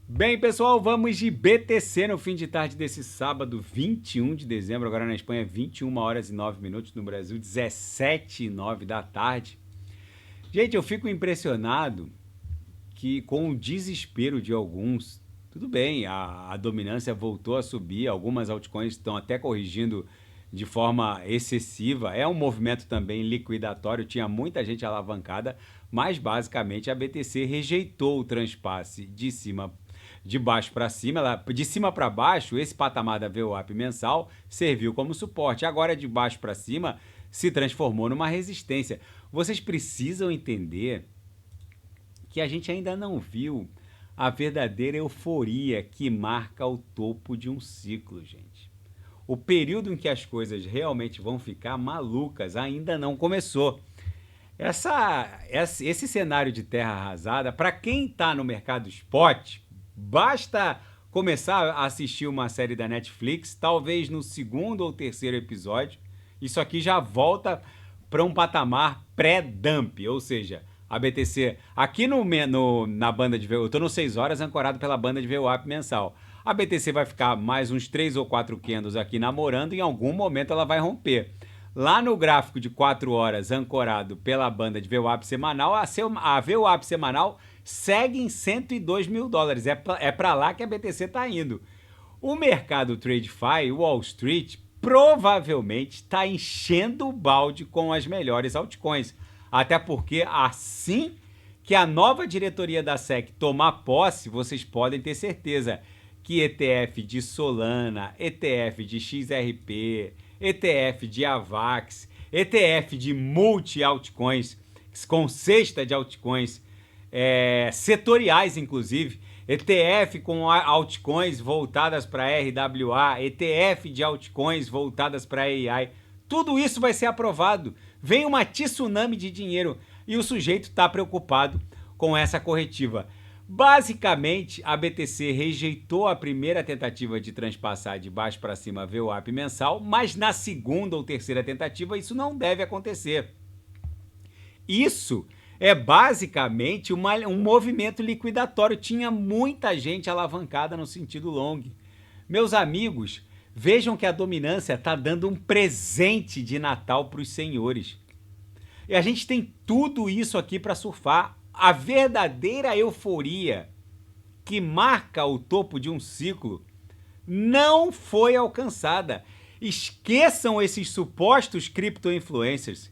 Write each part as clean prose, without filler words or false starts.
Bem, pessoal, vamos de BTC no fim de tarde desse sábado, 21 de dezembro. Agora na Espanha, 21 horas e 9 minutos. No Brasil, 17 e 9 da tarde. Gente, eu fico impressionado que com o desespero de alguns, tudo bem, a dominância voltou a subir, algumas altcoins estão até corrigindo de forma excessiva. É um movimento também liquidatório, tinha muita gente alavancada, mas basicamente a BTC rejeitou o transpasse de baixo para cima, de cima para baixo, esse patamar da VWAP mensal serviu como suporte. Agora de baixo para cima se transformou numa resistência. Vocês precisam entender que a gente ainda não viu a verdadeira euforia que marca o topo de um ciclo, gente. O período em que as coisas realmente vão ficar malucas ainda não começou. Esse cenário de terra arrasada, para quem está no mercado spot, basta começar a assistir uma série da Netflix, talvez no segundo ou terceiro episódio, isso aqui já volta para um patamar pré-dump, ou seja, a BTC aqui na banda de VWAP, eu estou no 6 horas ancorado pela banda de VWAP mensal. A BTC vai ficar mais uns 3 ou 4 candles aqui namorando e em algum momento ela vai romper. Lá no gráfico de 4 horas ancorado pela banda de VWAP semanal, a VWAP semanal segue em 102 mil dólares. É para lá que a BTC está indo. O mercado TradeFi, Wall Street, provavelmente está enchendo o balde com as melhores altcoins. Até porque assim que a nova diretoria da SEC tomar posse, vocês podem ter certeza que ETF de Solana, ETF de XRP, ETF de AVAX, ETF de multi-altcoins, com cesta de altcoins, setoriais inclusive, ETF com altcoins voltadas para RWA, ETF de altcoins voltadas para AI, tudo isso vai ser aprovado. Vem uma tsunami de dinheiro e o sujeito está preocupado com essa corretiva. Basicamente, a BTC rejeitou a primeira tentativa de transpassar de baixo para cima a VWAP mensal, mas na segunda ou terceira tentativa isso não deve acontecer. Isso é basicamente um movimento liquidatório. Tinha muita gente alavancada no sentido long. Meus amigos, vejam que a dominância está dando um presente de Natal para os senhores. E a gente tem tudo isso aqui para surfar. A verdadeira euforia que marca o topo de um ciclo não foi alcançada. Esqueçam esses supostos cripto-influencers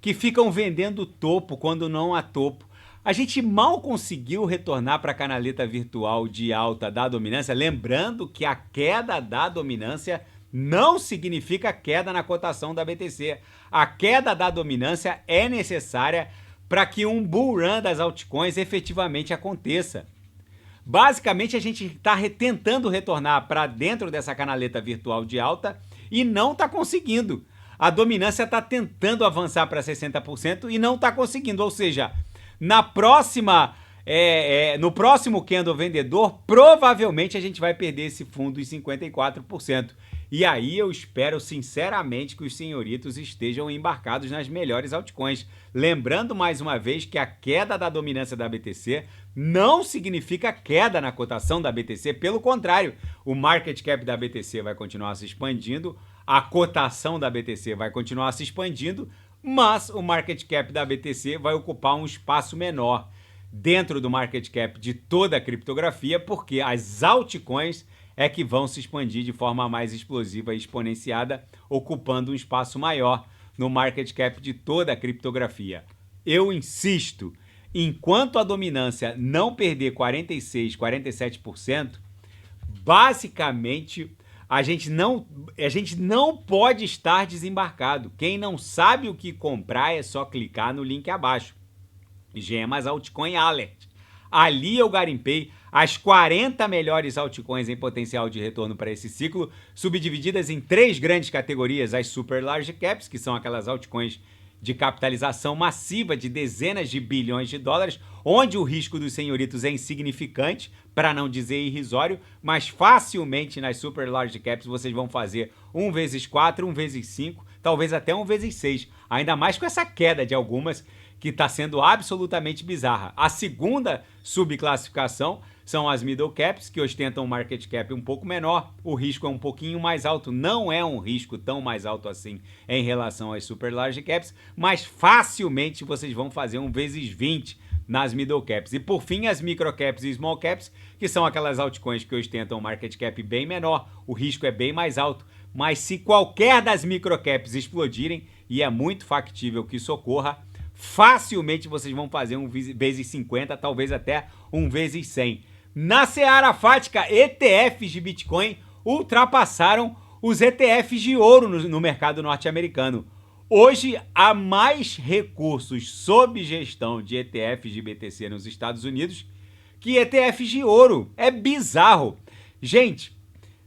que ficam vendendo topo quando não há topo. A gente mal conseguiu retornar para a canaleta virtual de alta da dominância, lembrando que a queda da dominância não significa queda na cotação da BTC. A queda da dominância é necessária para que um bull run das altcoins efetivamente aconteça. Basicamente, a gente está tentando retornar para dentro dessa canaleta virtual de alta e não está conseguindo. A dominância está tentando avançar para 60% e não está conseguindo. Ou seja, no próximo candle vendedor, provavelmente a gente vai perder esse fundo em 54%. E aí eu espero sinceramente que os senhoritos estejam embarcados nas melhores altcoins. Lembrando mais uma vez que a queda da dominância da BTC não significa queda na cotação da BTC. Pelo contrário, o market cap da BTC vai continuar se expandindo, a cotação da BTC vai continuar se expandindo, mas o market cap da BTC vai ocupar um espaço menor dentro do market cap de toda a criptografia, porque as altcoins é que vão se expandir de forma mais explosiva e exponenciada, ocupando um espaço maior no market cap de toda a criptografia. Eu insisto, enquanto a dominância não perder 46%, 47%, basicamente a gente não pode estar desembarcado. Quem não sabe o que comprar é só clicar no link abaixo. Gemas Altcoin Alert. Ali eu garimpei as 40 melhores altcoins em potencial de retorno para esse ciclo, subdivididas em 3 grandes categorias: as super large caps, que são aquelas altcoins de capitalização massiva de dezenas de bilhões de dólares, onde o risco dos senhoritos é insignificante, para não dizer irrisório, mas facilmente nas super large caps vocês vão fazer 1 vezes 4, 1 vezes 5, talvez até 1 vezes 6, ainda mais com essa queda de algumas que está sendo absolutamente bizarra. A segunda subclassificação são as middle caps, que ostentam um market cap um pouco menor, o risco é um pouquinho mais alto, não é um risco tão mais alto assim em relação às super large caps, mas facilmente vocês vão fazer um vezes 20 nas middle caps. E por fim, as micro caps e small caps, que são aquelas altcoins que ostentam um market cap bem menor, o risco é bem mais alto, mas se qualquer das micro caps explodirem, e é muito factível que isso ocorra, facilmente vocês vão fazer um vezes 50, talvez até um vezes 100. Na seara fática, ETFs de Bitcoin ultrapassaram os ETFs de ouro no mercado norte-americano. Hoje, há mais recursos sob gestão de ETFs de BTC nos Estados Unidos que ETFs de ouro. É bizarro. Gente,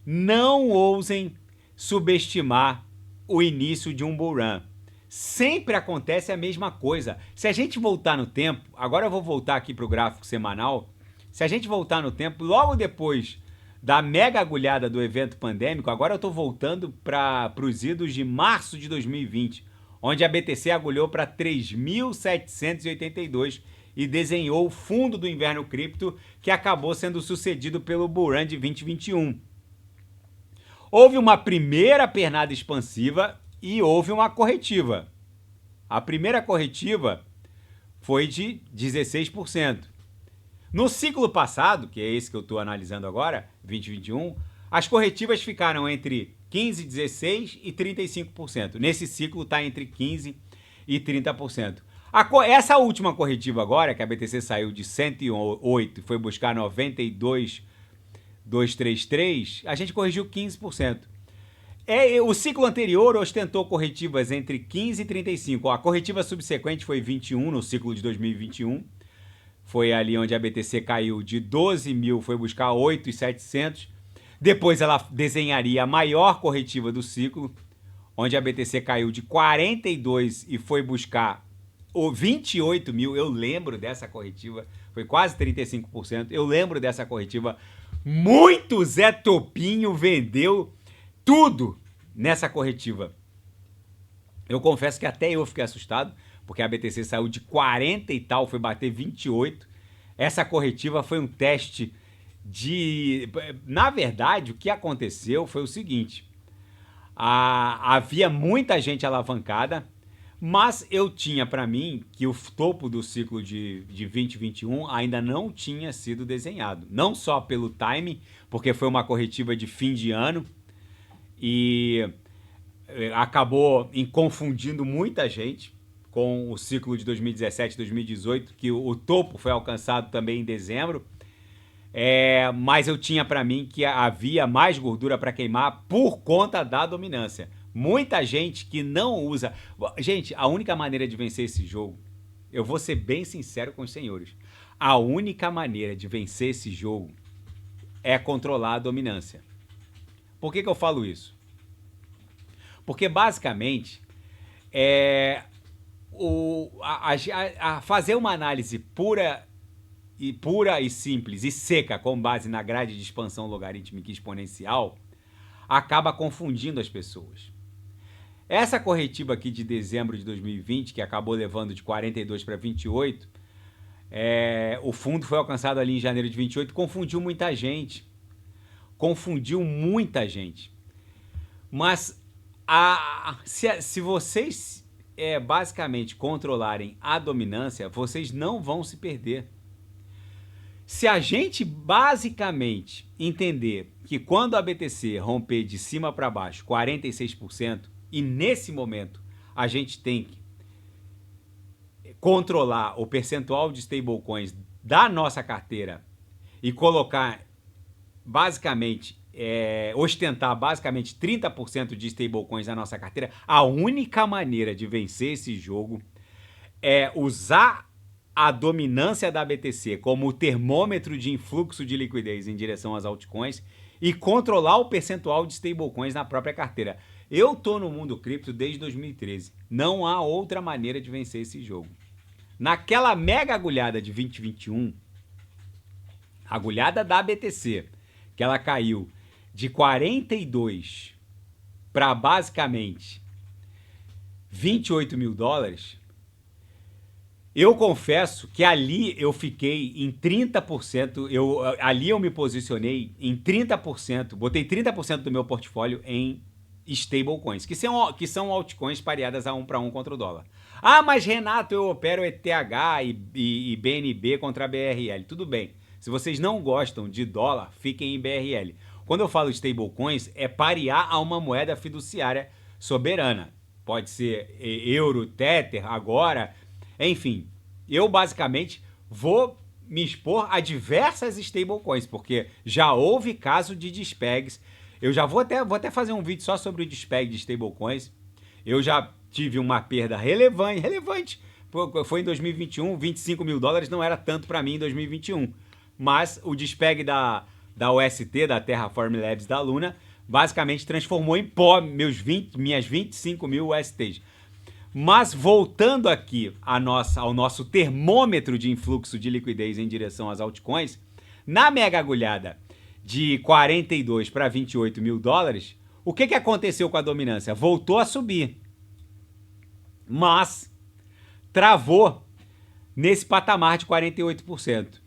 não ousem subestimar o início de um bull run. Sempre acontece a mesma coisa. Se a gente voltar no tempo, agora eu vou voltar aqui para o gráfico semanal, se a gente voltar no tempo, logo depois da mega agulhada do evento pandêmico, agora eu estou voltando para os idos de março de 2020, onde a BTC agulhou para 3.782 e desenhou o fundo do inverno cripto, que acabou sendo sucedido pelo bull run de 2021. Houve uma primeira pernada expansiva e houve uma corretiva. A primeira corretiva foi de 16%. No ciclo passado, que é esse que eu estou analisando agora, 2021, as corretivas ficaram entre 15%, 16% e 35%. Nesse ciclo está entre 15% e 30%. Essa última corretiva agora, que a BTC saiu de 108 e foi buscar 92,233, a gente corrigiu 15%. O ciclo anterior ostentou corretivas entre 15% e 35%. A corretiva subsequente foi 21% no ciclo de 2021. Foi ali onde a BTC caiu de 12 mil, foi buscar 8.700. Depois ela desenharia a maior corretiva do ciclo, onde a BTC caiu de 42 e foi buscar 28 mil. Eu lembro dessa corretiva, foi quase 35%. Eu lembro dessa corretiva. Muito Zé Topinho vendeu tudo nessa corretiva. Eu confesso que até eu fiquei assustado, porque a BTC saiu de 40 e tal, foi bater 28. Essa corretiva foi um teste de... Na verdade, o que aconteceu foi o seguinte. Havia muita gente alavancada, mas eu tinha para mim que o topo do ciclo de 2021 ainda não tinha sido desenhado. Não só pelo timing, porque foi uma corretiva de fim de ano, e acabou confundindo muita gente com o ciclo de 2017, 2018, que o topo foi alcançado também em dezembro, mas eu tinha para mim que havia mais gordura para queimar por conta da dominância. Muita gente que não usa... Gente, a única maneira de vencer esse jogo, eu vou ser bem sincero com os senhores, a única maneira de vencer esse jogo é controlar a dominância. Por que eu falo isso? Porque, basicamente, fazer uma análise pura e simples e seca com base na grade de expansão logarítmica exponencial acaba confundindo as pessoas. Essa corretiva aqui de dezembro de 2020, que acabou levando de 42 para 28, o fundo foi alcançado ali em janeiro de 28, confundiu muita gente. Mas se vocês basicamente controlarem a dominância, vocês não vão se perder. Se a gente basicamente entender que quando a BTC romper de cima para baixo 46%, e nesse momento a gente tem que controlar o percentual de stablecoins da nossa carteira e colocar basicamente, ostentar basicamente 30% de stablecoins na nossa carteira, a única maneira de vencer esse jogo é usar a dominância da BTC como o termômetro de influxo de liquidez em direção às altcoins e controlar o percentual de stablecoins na própria carteira. Eu tô no mundo cripto desde 2013. Não há outra maneira de vencer esse jogo. Naquela mega agulhada de 2021, agulhada da BTC, que ela caiu de 42 para basicamente 28 mil dólares, Eu confesso que ali eu fiquei em 30%, ali eu me posicionei em 30%, botei 30% do meu portfólio em stablecoins, que são altcoins pareadas a 1 para 1 contra o dólar. Ah, mas Renato, eu opero ETH e BNB contra a BRL. Tudo bem. Se vocês não gostam de dólar, fiquem em BRL. Quando eu falo stablecoins, é parear a uma moeda fiduciária soberana. Pode ser euro, tether, agora, enfim. Eu basicamente vou me expor a diversas stablecoins, porque já houve caso de despegues. Eu já vou até fazer um vídeo só sobre o despegue de stablecoins. Eu já tive uma perda relevante. Foi em 2021, 25 mil dólares não era tanto para mim em 2021. Mas o despegue da UST, da Terraform Labs da Luna, basicamente transformou em pó minhas 25 mil USTs. Mas voltando aqui ao nosso termômetro de influxo de liquidez em direção às altcoins, na mega agulhada de 42 para 28 mil dólares, o que aconteceu com a dominância? Voltou a subir, mas travou nesse patamar de 48%.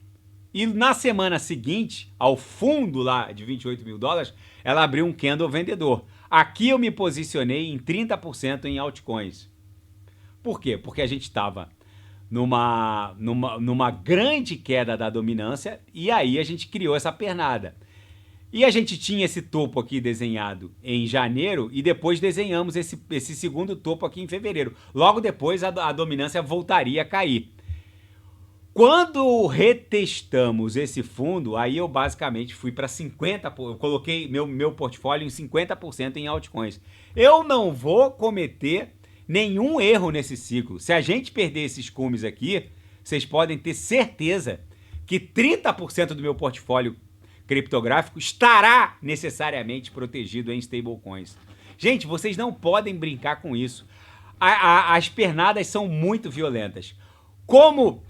E na semana seguinte, ao fundo lá de 28 mil dólares, ela abriu um candle vendedor. Aqui eu me posicionei em 30% em altcoins. Por quê? Porque a gente estava numa grande queda da dominância e aí a gente criou essa pernada. E a gente tinha esse topo aqui desenhado em janeiro e depois desenhamos esse segundo topo aqui em fevereiro. Logo depois a dominância voltaria a cair. Quando retestamos esse fundo, aí eu basicamente fui para 50%, eu coloquei meu portfólio em 50% em altcoins. Eu não vou cometer nenhum erro nesse ciclo. Se a gente perder esses cumes aqui, vocês podem ter certeza que 30% do meu portfólio criptográfico estará necessariamente protegido em stablecoins. Gente, vocês não podem brincar com isso. As pernadas são muito violentas. Como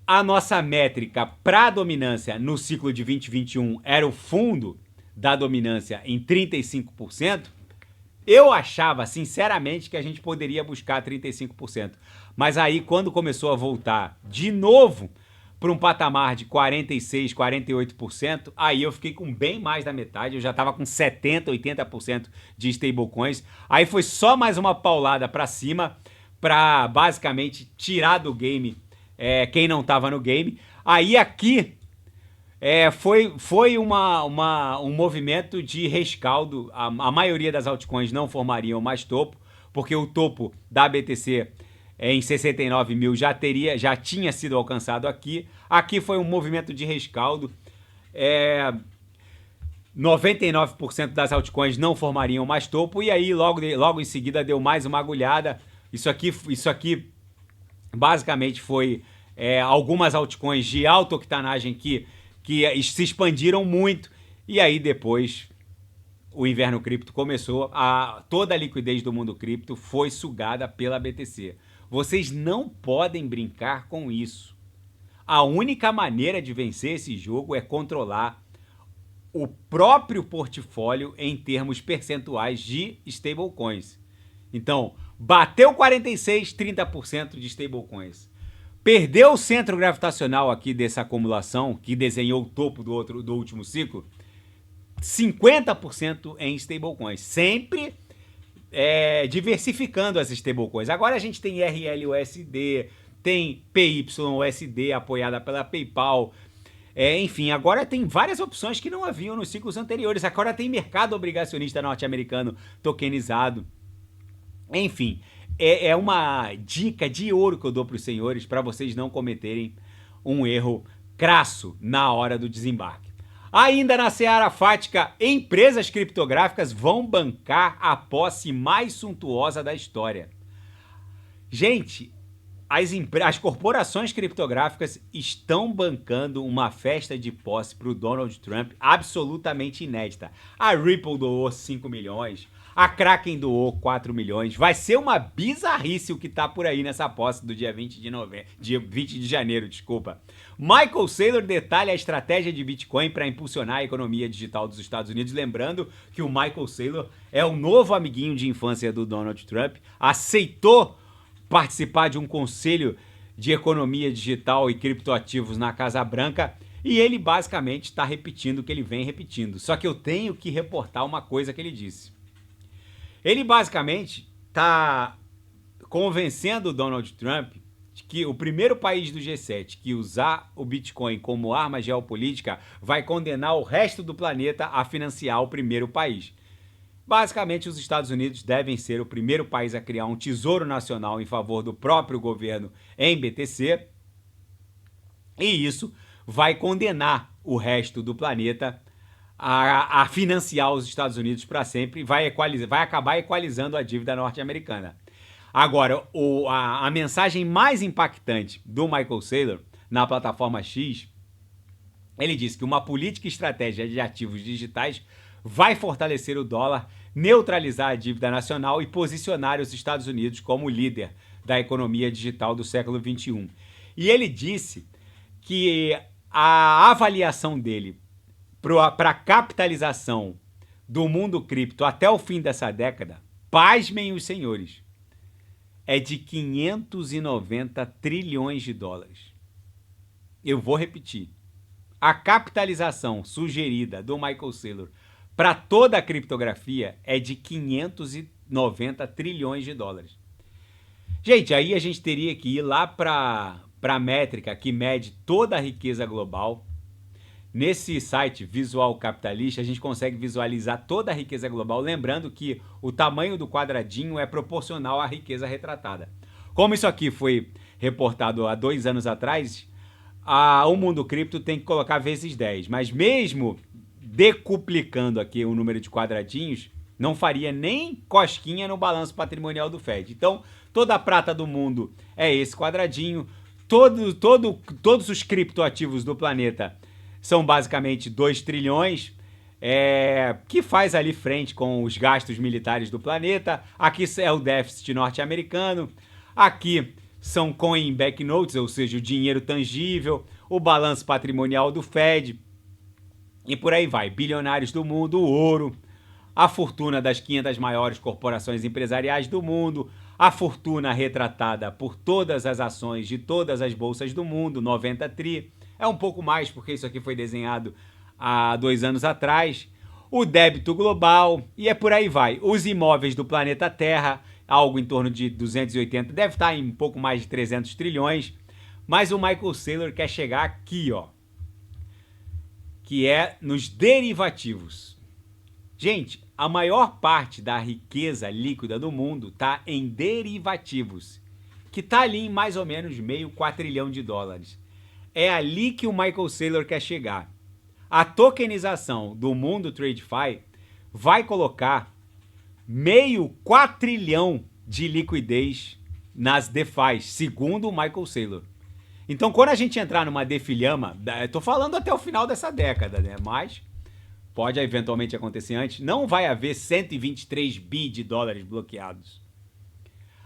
a nossa métrica para dominância no ciclo de 2021 era o fundo da dominância em 35%, eu achava, sinceramente, que a gente poderia buscar 35%. Mas aí, quando começou a voltar de novo para um patamar de 46%, 48%, aí eu fiquei com bem mais da metade. Eu já estava com 70%, 80% de stablecoins. Aí foi só mais uma paulada para cima para basicamente tirar do game quem não estava no game. Aí aqui foi um movimento de rescaldo. A maioria das altcoins não formariam mais topo, porque o topo da BTC em 69 mil já tinha sido alcançado aqui. Aqui foi um movimento de rescaldo. 99% das altcoins não formariam mais topo, e aí logo em seguida deu mais uma agulhada. Isso aqui basicamente foi algumas altcoins de alta octanagem que se expandiram muito, e aí depois o inverno cripto começou, toda a liquidez do mundo cripto foi sugada pela BTC. Vocês não podem brincar com isso. A única maneira de vencer esse jogo é controlar o próprio portfólio em termos percentuais de stablecoins. Então, bateu 46, 30% de stablecoins. Perdeu o centro gravitacional aqui dessa acumulação, que desenhou o topo do último ciclo, 50% em stablecoins. Sempre diversificando as stablecoins. Agora a gente tem RLUSD, tem PYUSD apoiada pela PayPal. Enfim, agora tem várias opções que não haviam nos ciclos anteriores. Agora tem mercado obrigacionista norte-americano tokenizado. Enfim, é uma dica de ouro que eu dou para os senhores para vocês não cometerem um erro crasso na hora do desembarque. Ainda na seara fática, empresas criptográficas vão bancar a posse mais suntuosa da história. Gente, as corporações criptográficas estão bancando uma festa de posse para o Donald Trump absolutamente inédita. A Ripple doou 5 milhões, a Kraken doou 4 milhões. Vai ser uma bizarrice o que tá por aí nessa posse do dia 20 de janeiro, desculpa. Michael Saylor detalha a estratégia de Bitcoin para impulsionar a economia digital dos Estados Unidos. Lembrando que o Michael Saylor é o novo amiguinho de infância do Donald Trump. Aceitou participar de um conselho de economia digital e criptoativos na Casa Branca, e ele basicamente está repetindo o que ele vem repetindo. Só que eu tenho que reportar uma coisa que ele disse. Ele basicamente está convencendo o Donald Trump de que o primeiro país do G7 que usar o Bitcoin como arma geopolítica vai condenar o resto do planeta a financiar o primeiro país. Basicamente, os Estados Unidos devem ser o primeiro país a criar um tesouro nacional em favor do próprio governo em BTC, e isso vai condenar o resto do planeta a financiar os Estados Unidos para sempre, vai acabar equalizando a dívida norte-americana. Agora, a mensagem mais impactante do Michael Saylor na plataforma X, ele disse que uma política e estratégia de ativos digitais vai fortalecer o dólar, neutralizar a dívida nacional e posicionar os Estados Unidos como líder da economia digital do século XXI. E ele disse que a avaliação dele para a capitalização do mundo cripto até o fim dessa década, pasmem os senhores, é de 590 trilhões de dólares. Eu vou repetir. A capitalização sugerida do Michael Saylor para toda a criptografia é de 590 trilhões de dólares. Gente, aí a gente teria que ir lá para a métrica que mede toda a riqueza global. Nesse site Visual Capitalista, a gente consegue visualizar toda a riqueza global, lembrando que o tamanho do quadradinho é proporcional à riqueza retratada. Como isso aqui foi reportado há 2 anos atrás, o mundo cripto tem que colocar vezes 10, mas mesmo decuplicando aqui o número de quadradinhos, não faria nem cosquinha no balanço patrimonial do Fed. Então, toda a prata do mundo é esse quadradinho, todos os criptoativos do planeta são basicamente 2 trilhões, que faz ali frente com os gastos militares do planeta. Aqui é o déficit norte-americano. Aqui são coin banknotes, ou seja, o dinheiro tangível, o balanço patrimonial do Fed. E por aí vai. Bilionários do mundo, o ouro, a fortuna das 500 maiores corporações empresariais do mundo, a fortuna retratada por todas as ações de todas as bolsas do mundo, 90 tri. É um pouco mais, porque isso aqui foi desenhado há 2 anos atrás. O débito global, e por aí vai. Os imóveis do planeta Terra, algo em torno de 280, deve estar em um pouco mais de 300 trilhões. Mas o Michael Saylor quer chegar aqui, ó, que é nos derivativos. Gente, a maior parte da riqueza líquida do mundo está em derivativos, que está ali em mais ou menos meio quatrilhão de dólares. É ali que o Michael Saylor quer chegar. A tokenização do mundo TradeFi vai colocar meio quatrilhão de liquidez nas DeFis, segundo o Michael Saylor. Então, quando a gente entrar numa defilhama, estou falando até o final dessa década, né? Mas pode eventualmente acontecer antes, não vai haver 123 bi de dólares bloqueados.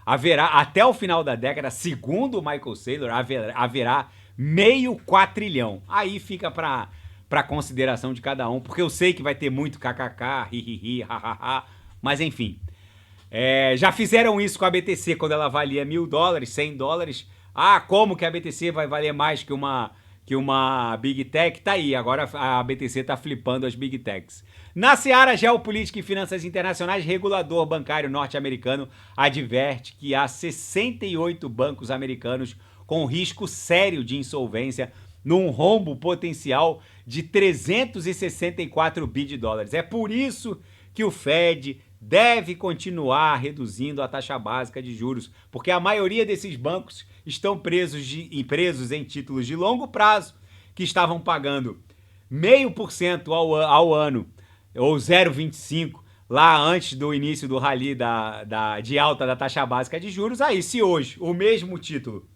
Haverá, até o final da década, segundo o Michael Saylor, haverá meio quatrilhão. Aí fica para consideração de cada um, porque eu sei que vai ter muito kkk, hihihi, hahaha, mas enfim. Já fizeram isso com a BTC quando ela valia $1.000, $100. Ah, como que a BTC vai valer mais que uma Big Tech? Tá aí, agora a BTC tá flipando as Big Techs. Na seara geopolítica e finanças internacionais, regulador bancário norte-americano adverte que há 68 bancos americanos com risco sério de insolvência num rombo potencial de 364 bi de dólares. É por isso que o Fed deve continuar reduzindo a taxa básica de juros, porque a maioria desses bancos estão presos em títulos de longo prazo, que estavam pagando 0,5% ao ano, ou 0,25% lá antes do início do rally de alta da taxa básica de juros. Aí, se hoje o mesmo título,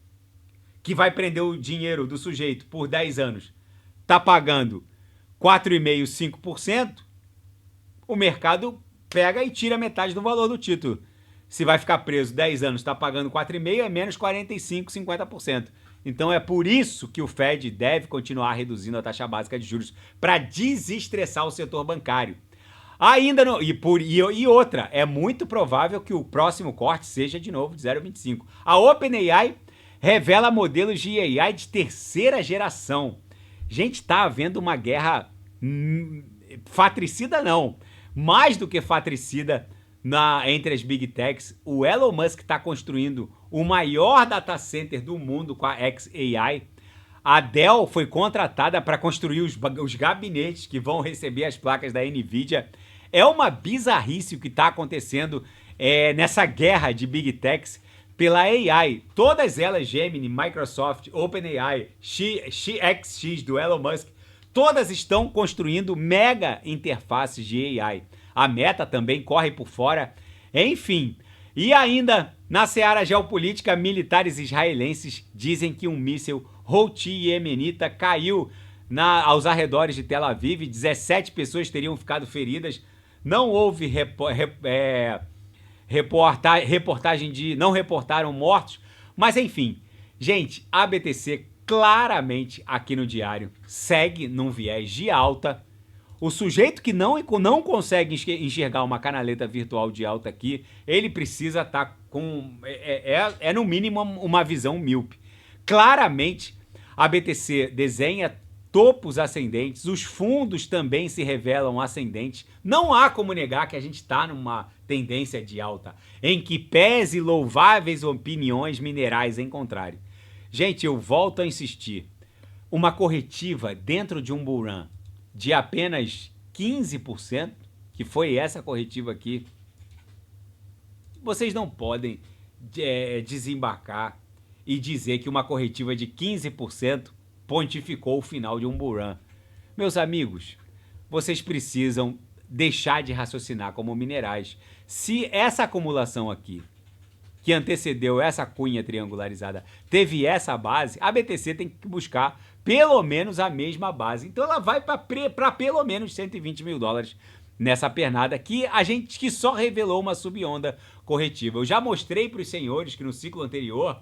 que vai prender o dinheiro do sujeito por 10 anos, está pagando 4,5%, 5%, o mercado pega e tira metade do valor do título. Se vai ficar preso 10 anos, está pagando 4,5%, é menos 45%, 50%. Então é por isso que o Fed deve continuar reduzindo a taxa básica de juros, para desestressar o setor bancário. Ainda não, e outra, é muito provável que o próximo corte seja de novo de 0,25%. A OpenAI revela modelos de AI de terceira geração. Gente, tá havendo uma guerra fratricida não, mais do que fratricida entre as Big Techs. O Elon Musk está construindo o maior data center do mundo com a xAI. A Dell foi contratada para construir os gabinetes que vão receber as placas da NVIDIA. É uma bizarrice o que está acontecendo nessa guerra de Big Techs pela AI. Todas elas, Gemini, Microsoft, OpenAI, XX do Elon Musk, todas estão construindo mega interfaces de AI. A Meta também corre por fora. Enfim, e ainda na seara geopolítica, militares israelenses dizem que um míssil Houthi iemenita caiu aos arredores de Tel Aviv. 17 pessoas teriam ficado feridas. Não houve reportagem de... não reportaram mortos. Mas enfim, gente, a BTC claramente aqui no diário segue num viés de alta. O sujeito que não consegue enxergar uma canaleta virtual de alta aqui, ele precisa estar com... no mínimo uma visão míope. Claramente, a BTC desenha topos ascendentes, os fundos também se revelam ascendentes. Não há como negar que a gente está numa tendência de alta, em que pese louváveis opiniões minerais em contrário. Gente, eu volto a insistir. Uma corretiva dentro de um bull run de apenas 15%, que foi essa corretiva aqui, vocês não podem desembarcar e dizer que uma corretiva de 15% pontificou o final de um bull run. Meus amigos, vocês precisam deixar de raciocinar como minerais. Se essa acumulação aqui, que antecedeu essa cunha triangularizada, teve essa base, a BTC tem que buscar pelo menos a mesma base. Então ela vai para pelo menos 120 mil dólares nessa pernada que só revelou uma subonda corretiva. Eu já mostrei para os senhores que no ciclo anterior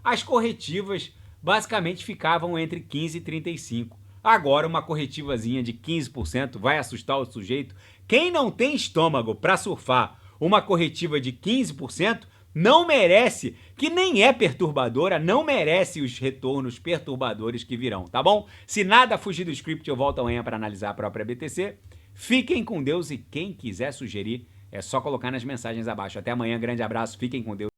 as corretivas basicamente ficavam entre 15 e 35. Agora uma corretivazinha de 15% vai assustar o sujeito. Quem não tem estômago para surfar uma corretiva de 15% não merece, que nem é perturbadora, não merece os retornos perturbadores que virão, tá bom? Se nada fugir do script, eu volto amanhã para analisar a própria BTC. Fiquem com Deus e quem quiser sugerir, é só colocar nas mensagens abaixo. Até amanhã, grande abraço, fiquem com Deus.